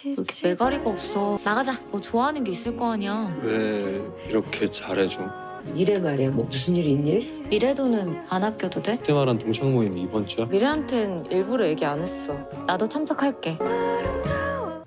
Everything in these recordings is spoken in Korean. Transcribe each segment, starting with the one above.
왜 이렇게 매가리가 없어. 나가자. 뭐 좋아하는 게 있을 거 아니야. 왜 이렇게 잘해줘? 미래 말이야. 뭐 무슨 일 있니? 미래도는 안 아껴도 돼? 그때 말한 동창 모임 이번 주야? 미래한텐 일부러 얘기 안 했어. 나도 참석할게.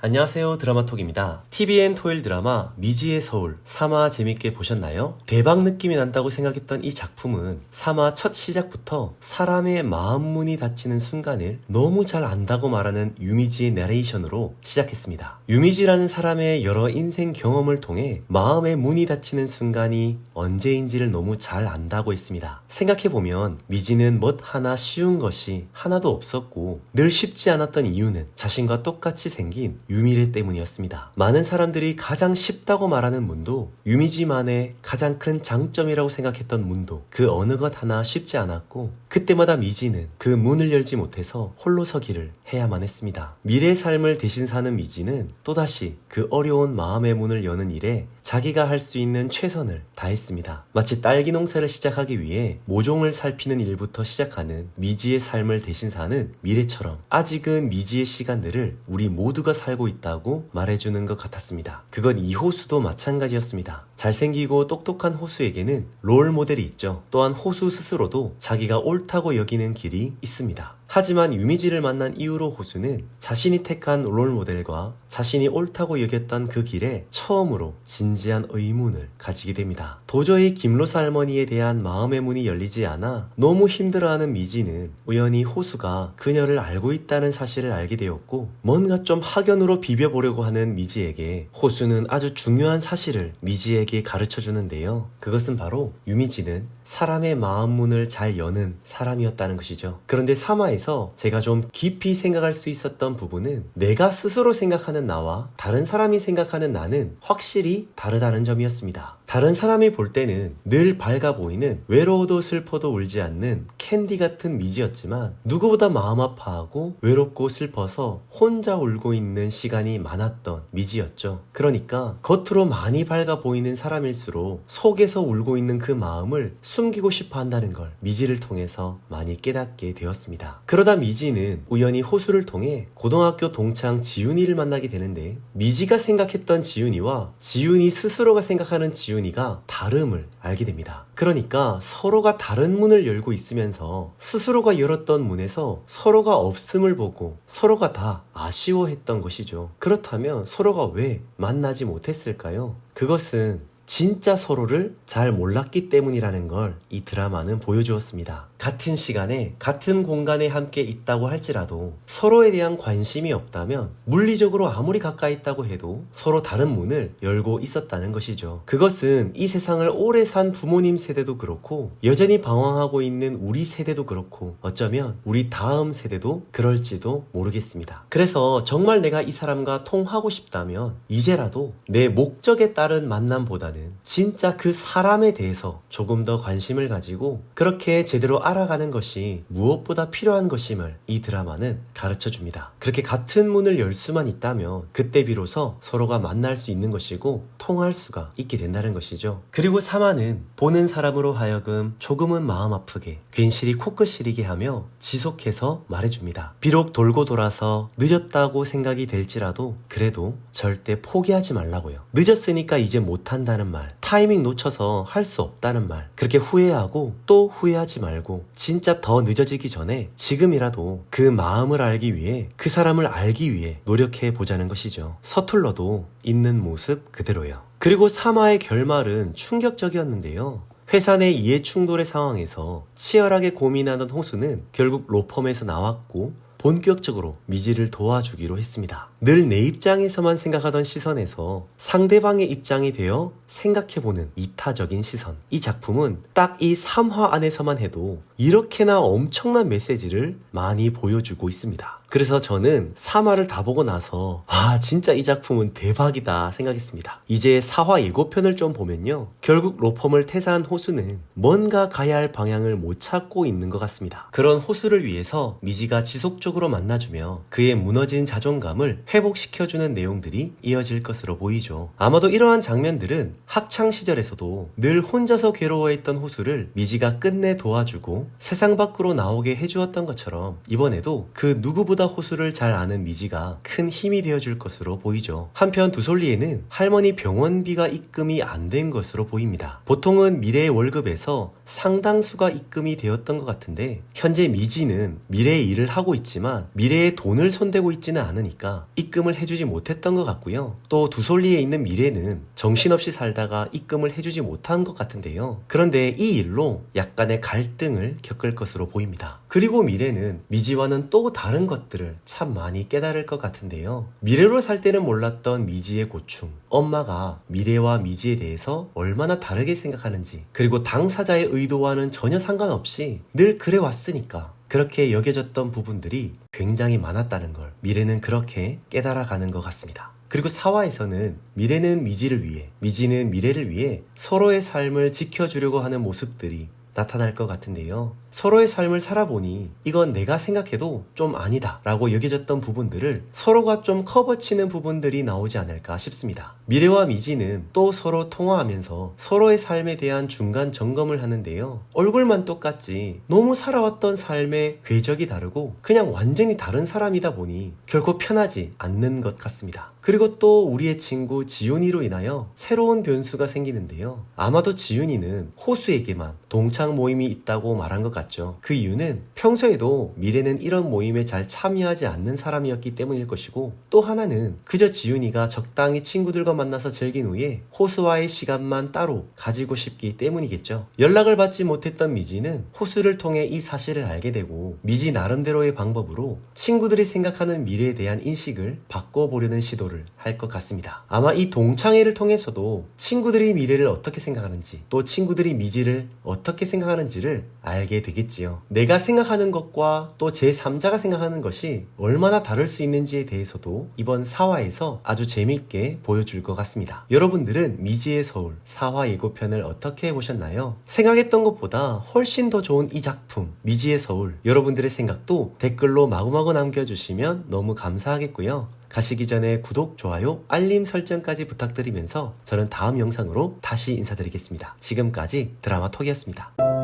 안녕하세요, 드라마톡입니다. TVN 토요일 드라마 미지의 서울 3화 재밌게 보셨나요? 대박 느낌이 난다고 생각했던 이 작품은 3화 첫 시작부터 사람의 마음 문이 닫히는 순간을 너무 잘 안다고 말하는 유미지의 내레이션으로 시작했습니다. 유미지라는 사람의 여러 인생 경험을 통해 마음의 문이 닫히는 순간이 언제인지를 너무 잘 안다고 했습니다. 생각해보면 미지는 뭣 하나 쉬운 것이 하나도 없었고 늘 쉽지 않았던 이유는 자신과 똑같이 생긴 유미래 때문이었습니다. 많은 사람들이 가장 쉽다고 말하는 문도 유미지만의 가장 큰 장점이라고 생각했던 문도 그 어느 것 하나 쉽지 않았고 그때마다 미지는 그 문을 열지 못해서 홀로 서기를 해야만 했습니다. 미래의 삶을 대신 사는 미지는 또다시 그 어려운 마음의 문을 여는 일에 자기가 할 수 있는 최선을 다했습니다. 마치 딸기 농사를 시작하기 위해 모종을 살피는 일부터 시작하는 미지의 삶을 대신 사는 미래처럼 아직은 미지의 시간들을 우리 모두가 살고 있다고 말해주는 것 같았습니다. 그건 이호수도 마찬가지였습니다. 잘생기고 똑똑한 호수에게는 롤 모델이 있죠. 또한 호수 스스로도 자기가 옳다고 여기는 길이 있습니다. 하지만 유미지를 만난 이후로 호수는 자신이 택한 롤모델과 자신이 옳다고 여겼던 그 길에 처음으로 진지한 의문을 가지게 됩니다. 도저히 김로사 할머니에 대한 마음의 문이 열리지 않아 너무 힘들어하는 미지는 우연히 호수가 그녀를 알고 있다는 사실을 알게 되었고 뭔가 좀 학연으로 비벼보려고 하는 미지에게 호수는 아주 중요한 사실을 미지에게 가르쳐주는데요. 그것은 바로 유미지는 사람의 마음 문을 잘 여는 사람이었다는 것이죠. 그런데 3화에서 제가 좀 깊이 생각할 수 있었던 부분은 내가 스스로 생각하는 나와 다른 사람이 생각하는 나는 확실히 다르다는 점이었습니다. 다른 사람이 볼 때는 늘 밝아 보이는 외로워도 슬퍼도 울지 않는 캔디 같은 미지였지만 누구보다 마음 아파하고 외롭고 슬퍼서 혼자 울고 있는 시간이 많았던 미지였죠. 그러니까 겉으로 많이 밝아 보이는 사람일수록 속에서 울고 있는 그 마음을 숨기고 싶어 한다는 걸 미지를 통해서 많이 깨닫게 되었습니다. 그러다 미지는 우연히 호수를 통해 고등학교 동창 지윤이를 만나게 되는데 미지가 생각했던 지윤이와 지윤이 스스로가 생각하는 지윤이가 다름을 알게 됩니다. 그러니까 서로가 다른 문을 열고 있으면서 스스로가 열었던 문에서 서로가 없음을 보고 서로가 다 아쉬워했던 것이죠. 그렇다면 서로가 왜 만나지 못했을까요? 그것은 진짜 서로를 잘 몰랐기 때문이라는 걸 이 드라마는 보여주었습니다. 같은 시간에 같은 공간에 함께 있다고 할지라도 서로에 대한 관심이 없다면 물리적으로 아무리 가까이 있다고 해도 서로 다른 문을 열고 있었다는 것이죠. 그것은 이 세상을 오래 산 부모님 세대도 그렇고 여전히 방황하고 있는 우리 세대도 그렇고 어쩌면 우리 다음 세대도 그럴지도 모르겠습니다. 그래서 정말 내가 이 사람과 통하고 싶다면 이제라도 내 목적에 따른 만남보다는 진짜 그 사람에 대해서 조금 더 관심을 가지고 그렇게 제대로 알아가는 것이 무엇보다 필요한 것임을 이 드라마는 가르쳐줍니다. 그렇게 같은 문을 열 수만 있다면 그때 비로소 서로가 만날 수 있는 것이고 통할 수가 있게 된다는 것이죠. 그리고 3화는 보는 사람으로 하여금 조금은 마음 아프게 괜시리 코끝 시리게 하며 지속해서 말해줍니다. 비록 돌고 돌아서 늦었다고 생각이 될지라도 그래도 절대 포기하지 말라고요. 늦었으니까 이제 못한다는 말, 타이밍 놓쳐서 할 수 없다는 말, 그렇게 후회하고 또 후회하지 말고 진짜 더 늦어지기 전에 지금이라도 그 마음을 알기 위해 그 사람을 알기 위해 노력해 보자는 것이죠. 서툴러도 있는 모습 그대로요. 그리고 3화의 결말은 충격적이었는데요. 회사 내 이해 충돌의 상황에서 치열하게 고민하던 호수는 결국 로펌에서 나왔고 본격적으로 미지를 도와주기로 했습니다. 늘 내 입장에서만 생각하던 시선에서 상대방의 입장이 되어 생각해보는 이타적인 시선. 이 작품은 딱 이 3화 안에서만 해도 이렇게나 엄청난 메시지를 많이 보여주고 있습니다. 그래서 저는 3화를 다 보고 나서 진짜 이 작품은 대박이다 생각했습니다. 이제 4화 예고편을 좀 보면요. 결국 로펌을 퇴사한 호수는 뭔가 가야 할 방향을 못 찾고 있는 것 같습니다. 그런 호수를 위해서 미지가 지속적으로 만나주며 그의 무너진 자존감을 회복시켜주는 내용들이 이어질 것으로 보이죠. 아마도 이러한 장면들은 학창시절에서도 늘 혼자서 괴로워했던 호수를 미지가 끝내 도와주고 세상 밖으로 나오게 해주었던 것처럼 이번에도 그 누구보다 누구보다 호수를 잘 아는 미지가 큰 힘이 되어줄 것으로 보이죠. 한편 두솔리에는 할머니 병원비가 입금이 안 된 것으로 보입니다. 보통은 미래의 월급에서 상당수가 입금이 되었던 것 같은데 현재 미지는 미래의 일을 하고 있지만 미래의 돈을 손대고 있지는 않으니까 입금을 해주지 못했던 것 같고요. 또 두솔리에 있는 미래는 정신없이 살다가 입금을 해주지 못한 것 같은데요. 그런데 이 일로 약간의 갈등을 겪을 것으로 보입니다. 그리고 미래는 미지와는 또 다른 것들을 참 많이 깨달을 것 같은데요. 미래로 살 때는 몰랐던 미지의 고충, 엄마가 미래와 미지에 대해서 얼마나 다르게 생각하는지, 그리고 당사자의 의도와는 전혀 상관없이 늘 그래 왔으니까 그렇게 여겨졌던 부분들이 굉장히 많았다는 걸 미래는 그렇게 깨달아가는 것 같습니다. 그리고 4화에서는 미래는 미지를 위해, 미지는 미래를 위해 서로의 삶을 지켜주려고 하는 모습들이 나타날 것 같은데요. 서로의 삶을 살아보니 이건 내가 생각해도 좀 아니다 라고 여겨졌던 부분들을 서로가 좀 커버치는 부분들이 나오지 않을까 싶습니다. 미래와 미지는 또 서로 통화하면서 서로의 삶에 대한 중간 점검을 하는데요. 얼굴만 똑같지 너무 살아왔던 삶의 궤적이 다르고 그냥 완전히 다른 사람이다 보니 결코 편하지 않는 것 같습니다. 그리고 또 우리의 친구 지윤이로 인하여 새로운 변수가 생기는데요. 아마도 지윤이는 호수에게만 동창 모임이 있다고 말한 것 같죠. 그 이유는 평소에도 미래는 이런 모임에 잘 참여하지 않는 사람이었기 때문일 것이고, 또 하나는 그저 지윤이가 적당히 친구들과 만나서 즐긴 후에 호수와의 시간만 따로 가지고 싶기 때문이겠죠. 연락을 받지 못했던 미지는 호수를 통해 이 사실을 알게 되고 미지 나름대로의 방법으로 친구들이 생각하는 미래에 대한 인식을 바꿔보려는 시도를 할 것 같습니다. 아마 이 동창회를 통해서도 친구들이 미래를 어떻게 생각하는지, 또 친구들이 미지를 어떻게 생각하는지를 알게 되겠지요. 내가 생각하는 것과 또 제3자가 생각하는 것이 얼마나 다를 수 있는지에 대해서도 이번 4화에서 아주 재밌게 보여줄 것 같습니다. 여러분들은 미지의 서울 4화 예고편을 어떻게 보셨나요? 생각했던 것보다 훨씬 더 좋은 이 작품 미지의 서울, 여러분들의 생각도 댓글로 마구마구 남겨주시면 너무 감사하겠고요. 가시기 전에 구독, 좋아요, 알림 설정까지 부탁드리면서 저는 다음 영상으로 다시 인사드리겠습니다. 지금까지 드라마톡이었습니다.